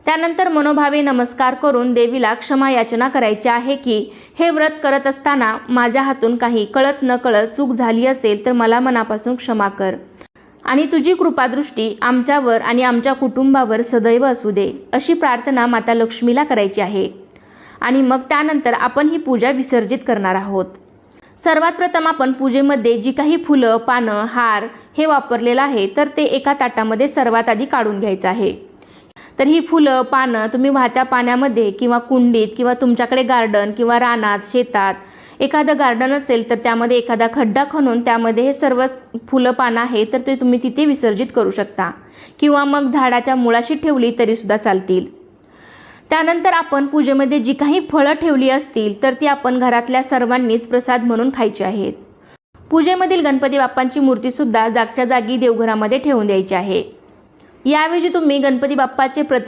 त्यानंतर मनोभावे नमस्कार करून देवीला क्षमा याचना करायची आहे की हे व्रत करत असताना माझ्या हातून काही कळत नकळत चूक झाली असेल तर मला मनापासून क्षमा कर आणि तुझी कृपादृष्टी आमच्यावर आणि आमच्या कुटुंबावर सदैव असू दे, अशी प्रार्थना माता लक्ष्मीला करायची आहे। आणि मग त्यानंतर आपण ही पूजा विसर्जित करणार आहोत। सर्वात प्रथम आपण पूजेमध्ये जी काही फुलं, पानं, हार हे वापरलेलं आहे तर ते एका ताटामध्ये सर्वात आधी काढून घ्यायचं आहे। तर ही फुलं, पानं तुम्ही वाहत्या पाण्यामध्ये किंवा कुंडीत किंवा तुमच्याकडे गार्डन किंवा रानात, शेतात एखादं गार्डन असेल तर त्यामध्ये एखादा खड्डा खणून त्यामध्ये हे सर्व फुलं, पानं आहे तर ते तुम्ही तिथे विसर्जित करू शकता किंवा मग झाडाच्या मुळाशी ठेवली तरीसुद्धा चालतील। त्यानंतर आपण पूजेमध्ये जी काही फळं ठेवली असतील तर ती आपण घरातल्या सर्वांनीच प्रसाद म्हणून खायची आहेत। पूजेमधील गणपती बाप्पांची मूर्तीसुद्धा जागच्या जागी देवघरामध्ये ठेवून द्यायची आहे। याऐवजी तुम्ही गणपती बाप्पाचे